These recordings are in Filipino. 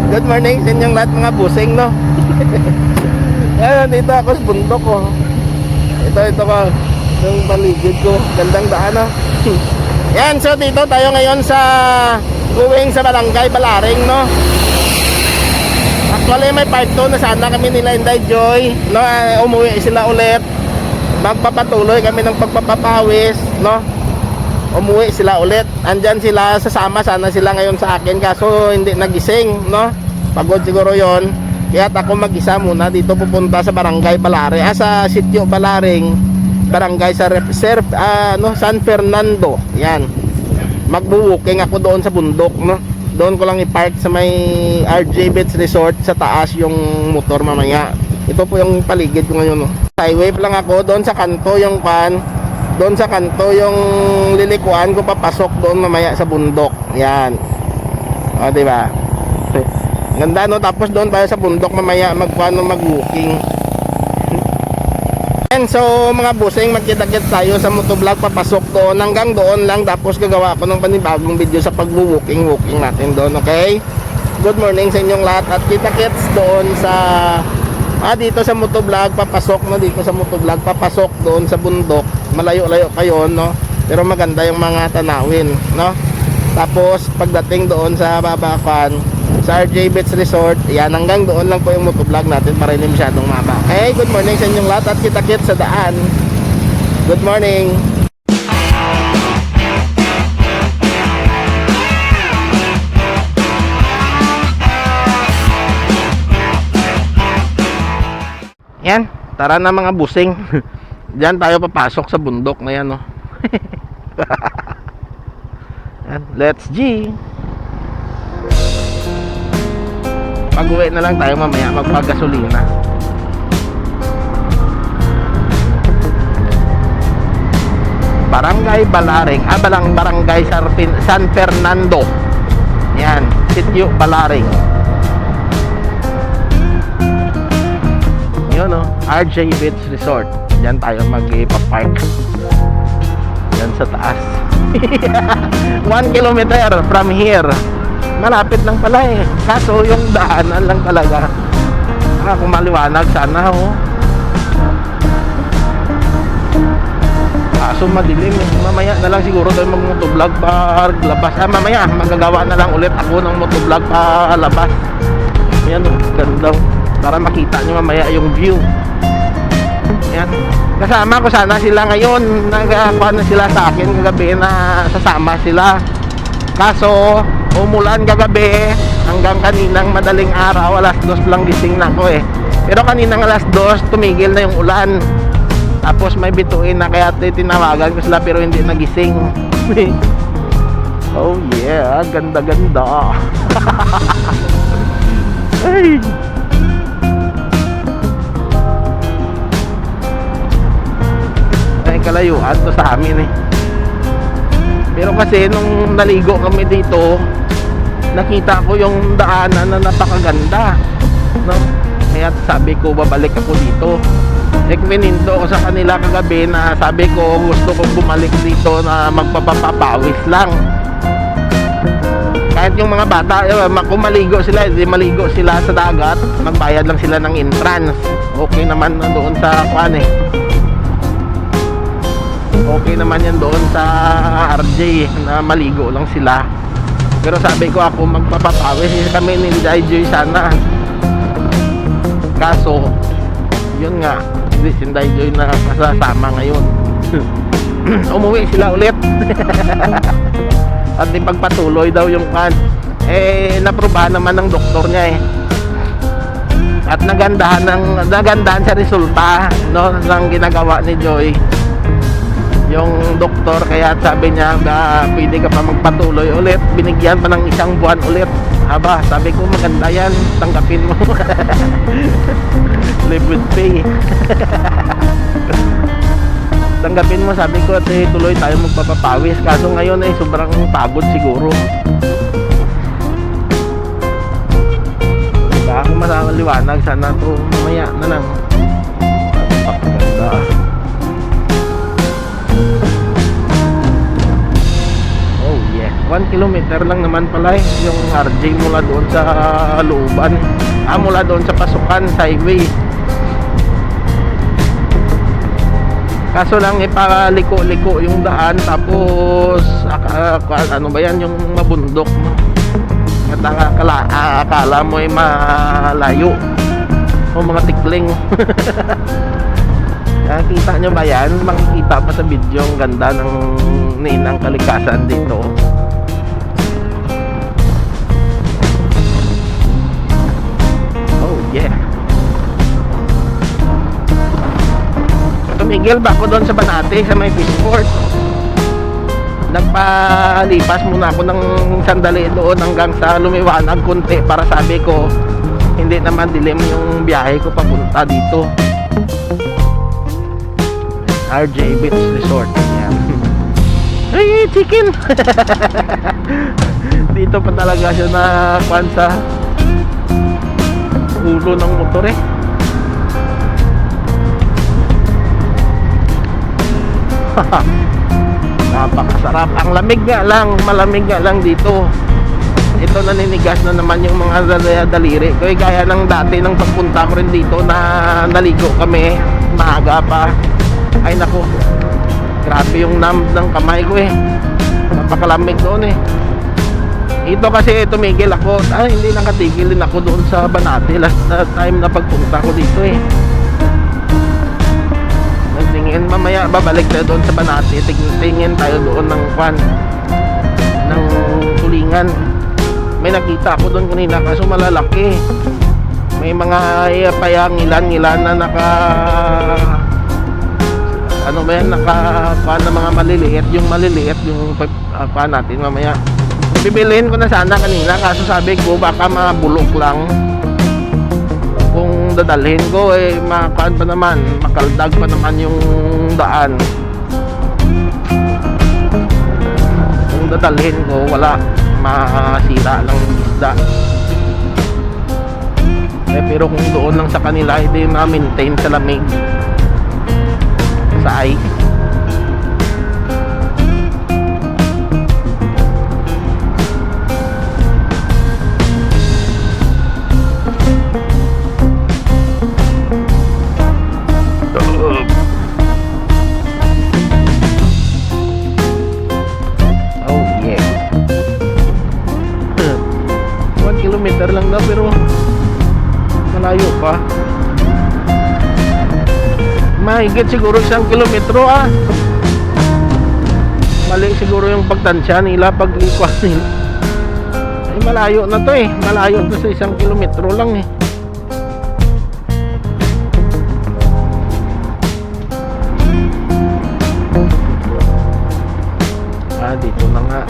Good morning sa inyong lahat mga busing, no? Ayan, dito ako sa bundok, oh. Ito ko, yung paligid ko. Gandang daan, no? Yan, so dito tayo ngayon sa going sa barangay Balaring, no? Actually, may part 2 na sana kami nila Inday Joy, no? Umuwi sila ulit. Magpapatuloy kami ng pagpapapawis, no? Umuwi sila ulit. Andyan sila, sasama sana sila ngayon sa akin, kaso hindi nagising, no? Pagod siguro yon. Kaya ako mag-isa muna dito pupunta sa barangay Balaring, sa sitio Balaring, barangay sa San Fernando. Yan. Magbu-walking ako doon sa bundok, no? Doon ko lang i-park sa may RJ Beach Resort sa taas yung motor mamaya. Ito po yung paligid ko ngayon, no? Highway lang ako doon sa kanto yung doon sa kanto yung lilikuan ko papasok doon mamaya sa bundok. Yan. O, diba? Ganda, no? Tapos doon tayo sa bundok mamaya mag-walking. And so mga busing, magkita-kit tayo sa motovlog papasok doon. Hanggang doon lang, tapos gagawa ako ng panibagong video sa pag-walking natin doon, okay? Good morning sa inyong lahat at kita-kits doon sa dito sa motovlog papasok, no? Dito sa motovlog papasok doon sa bundok. Malayo-layo kayo, no? Pero maganda yung mga tanawin, no? Tapos pagdating doon sa babakan sa RJ Beach Resort, yan, hanggang doon lang po yung motovlog natin para hindi masyadong maba. Hey, good morning sa inyong lahat at kita-kits sa daan. Good morning. Yan, tara na mga busing. Diyan tayo papasok sa bundok na yan, no? Yan, let's G. Pag-uwi na lang tayo mamaya, magpagasolina. Barangay Balaring, barangay San Fernando. Yan, sitio Balaring. Yun, no? RJ Beach Resort. Diyan tayo mag-ipapark. Diyan sa taas. 1 kilometer from here. Malapit lang pala eh. Kaso yung daanan lang talaga. Kung maliwanag sana, oh. Kaso madilim eh. Mamaya na lang siguro tayo mag-motovlog labas. Mamaya magagawa na lang ulit ako ng motovlog labas. Yan, oh. Ganda. Para makita nyo mamaya yung view. Yan. Kasama ko sana sila ngayon. Nagkakuha na sila sa akin kagabi na sasama sila. Kaso umulan kagabi hanggang kaninang madaling araw, alas 2 lang gising na ako eh. Pero kaninang alas 2 tumigil na yung ulan. Tapos may bituin na kaya tinawagan ko sila pero hindi nagising. Oh yeah, ganda-ganda. Ay. Ay, kalayuan to sa amin eh. Pero kasi nung naligo kami dito, nakita ko yung daanan na napakaganda, no? Kaya sabi ko babalik ako dito. Ekmenindo ko sa kanila kagabi na sabi ko gusto kong bumalik dito na magpapapawis lang. Kahit yung mga bata, kung maligo sila, hindi maligo sila sa dagat, magbayad lang sila ng entrance. Okay naman doon sa kuan eh. Okay naman yan doon sa RJ na maligo lang sila. Pero sabi ko ako magpapapawis kami ni Inday Joy sana. Kaso yun nga, hindi si Inday Joy na kasama ngayon. Umuwi sila ulit. At ipagpatuloy daw yung kan. Naprobahan naman ng doktor niya eh. At nagandahan sa resulta, no, ng ginagawa ni Joy yung doktor, kaya sabi niya pwede ka pa magpatuloy ulit, binigyan pa ng 1 buwan ulit. Aba, sabi ko maganda yan, tanggapin mo. Live with pay. Tanggapin mo, sabi ko, at tuloy tayo magpapapawis. Kaso ngayon ay sobrang pagod siguro. Diba? Kung masaliwanag sana to mamaya na lang. Napakaganda. 1 kilometer lang naman pala yung RJ mula doon sa looban. Mula doon sa pasukan sa highway. Kaso lang ipaliko-liko yung daan, tapos ano ba yan, yung mabundok, no? At akala mo ay malayo o mga tikling. Kita nyo ba yan? Makikita pa sa video ang ganda ng kalikasan dito. Oh yeah. Tumigil ba ako doon sa Banate, sa may Fishport? Nagpalipas muna ako ng sandali doon hanggang sa lumiwanag konti, para sabi ko hindi naman dilim yung biyahe ko papunta dito. RJ Beach Resort. Yan. Ay, chicken! Dito pa talaga siya na kwan sa ulo ng motor eh. Napakasarap. Ang lamig nga lang, malamig nga lang dito. Ito, naninigas na naman yung mga daliri ko. Gaya ng dati ng pagpunta ko rin dito na naligo kami, maaga pa. Ay nako, grabe yung numb ng kamay ko eh. Napakalamig doon eh. Ito kasi tumigil ako. Hindi nakatigil din ako doon sa Banate last time na pagpunta ko dito eh. Tingin, mamaya babalik tayo doon sa Banate. Tingin tayo doon ng kwan, ng tulingan. May nakita ako doon kanina, kaso malalaki. May mga payang ilan na ano ba yan, naka na mga maliliit. Yung maliliit, yung natin mamaya. Bibilihin ko na sana kanina, kaso sabi ko baka mabulok lang. Kung dadalhin ko makaan pa naman, makaldag pa naman yung daan. Kung dadalhin ko, wala, masira lang yung isda. Pero kung doon lang sa kanila, hindi ma-maintain sa lamig, sa ice. Oh yeah. 1 kilometer lang daw, pero malayo pa. Mahigit siguro 1 kilometro Mali siguro yung pagtansya nila pag ikwas nila. Ay, malayo na to eh. Malayo to sa 1 kilometro lang eh. Dito na nga.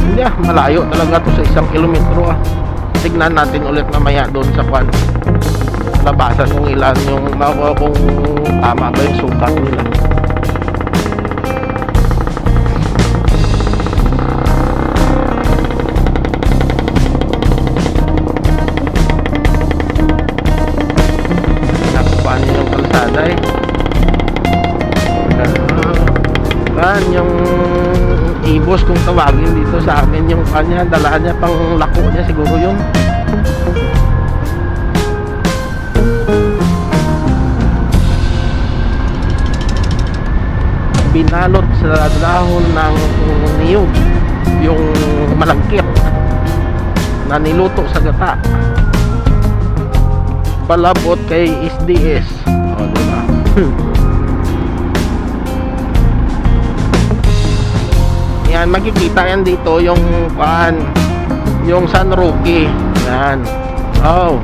Hindi malayo talaga to sa 1 kilometro Tignan natin ulit mamaya doon sa kwan, labasan kung ilan yung kung tama ba yung sukat nila. Nakuhaan niyo yung kalsada eh. Yung ibos kung tawagin dito sa amin, yung kanya, dala niya pang lako niya siguro yun. Binalot sa dahon ng niyog yung malagkit na niluto sa gata, palabot kay SDS. Diba? Yan, makikita yan dito yung yung San Roque. Yan. Oh,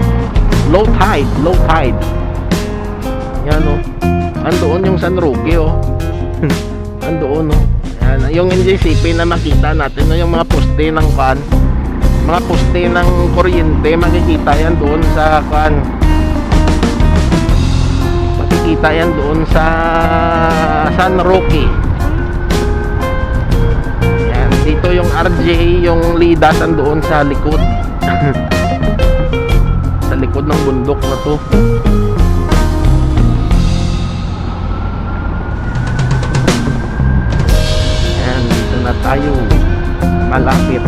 low tide. Yan andoon yung San Roque andoon Yan, yung NJCP na makita natin yung mga poste ng mga poste ng kuryente, makikita yan doon sa makikita yan doon sa San Roque. Dito yung RJ, yung Lidas andoon sa likod. Sa likod ng bundok na to. na tayo. Malapit.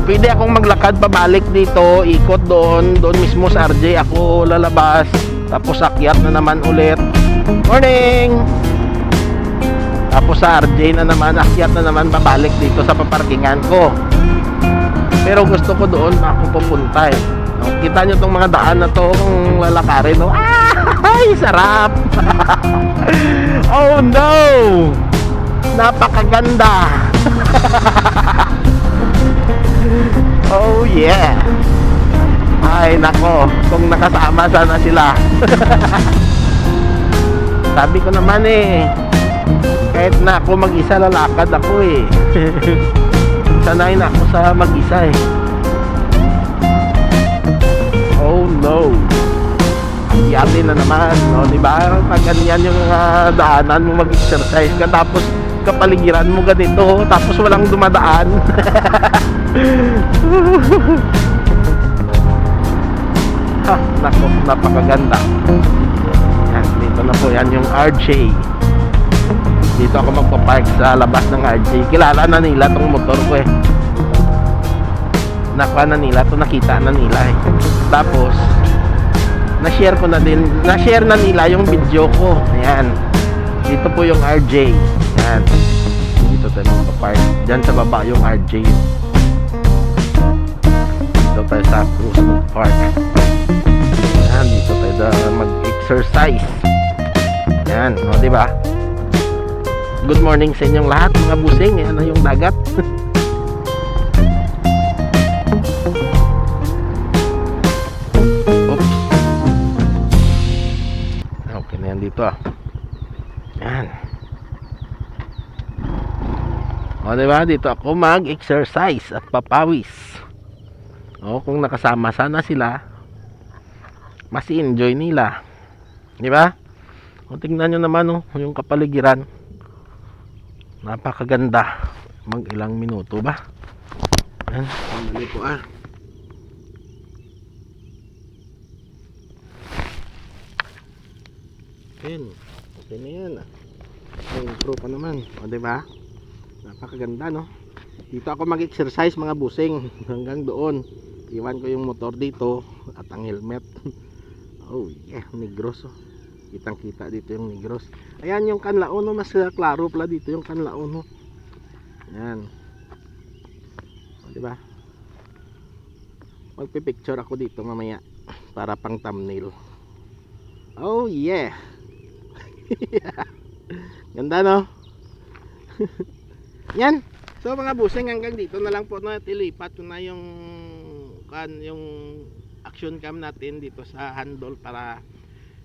Pwede akong maglakad pabalik dito, ikot doon mismo sa RJ ako lalabas, tapos akyat na naman ulit. Morning! Tapos sa RJ na naman, akyat na naman pabalik dito sa paparkingan ko. Pero gusto ko doon ako pupunta eh. No, kita nyo tong mga daan na to kung lalakarin. No? Ay, sarap! Oh no! Napakaganda! Oh yeah! Ay nako, kung nakasama sana sila. Sabi ko naman eh, kahit na ako mag-isa lalakad ako eh. Sanay na ako sa mag-isa eh. Oh no! Yati na naman, no? Diba? Pag ganyan yung daanan mo, mag-exercise ka, tapos kapaligiran mo ganito, tapos walang dumadaan. Ha, nako, napakaganda. Yan, dito na po, yan yung RJ. Dito ako magpapark sa labas ng RJ. Kilala na nila tong motor ko eh. Nakuha na nila to, nakita na nila eh. Tapos na-share ko na din, na-share na nila yung video ko. Ayan. Dito po yung RJ. Ayan. Dito tayo magpapark. Diyan sa baba yung RJ. Dito tayo sa Cruise Park. Ayan. Dito tayo mag-exercise. Ayan. O, diba? Good morning sa inyong lahat, mga busing. Ayan na yung dagat. Dito yan. O diba, dito ako mag-exercise at papawis. O kung nakasama sana sila, mas enjoy nila, diba? O tingnan nyo naman yung kapaligiran, napakaganda. Mag ilang minuto ba? Yan, sandali po Yan, okay na yan. May intro pa naman. O diba? Napakaganda no. Dito ako mag-exercise mga busing. Hanggang doon. Iwan ko yung motor dito at ang helmet. Oh yeah, Negros oh. Kitang kita dito yung Negros. Ayan yung Canlaon no. Mas klaro pala dito yung Canlaon no. Yan. O diba? Magpipicture ako dito mamaya para pang thumbnail. Oh yeah. Ganda no. Yan. So mga busing, hanggang dito na lang po na tilipat ko na yung action cam natin dito sa handle para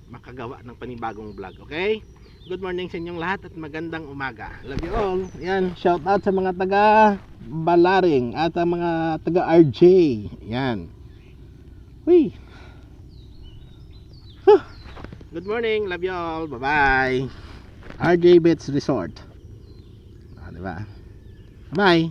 makagawa ng panibagong vlog. Okay? Good morning sa inyong lahat at magandang umaga. Love you all. Yan, shout out sa mga taga Balaring at sa mga taga RJ. Yan. Uy. Good morning, love you all. Bye-bye. RJ Beach Resort. Diba? Bye.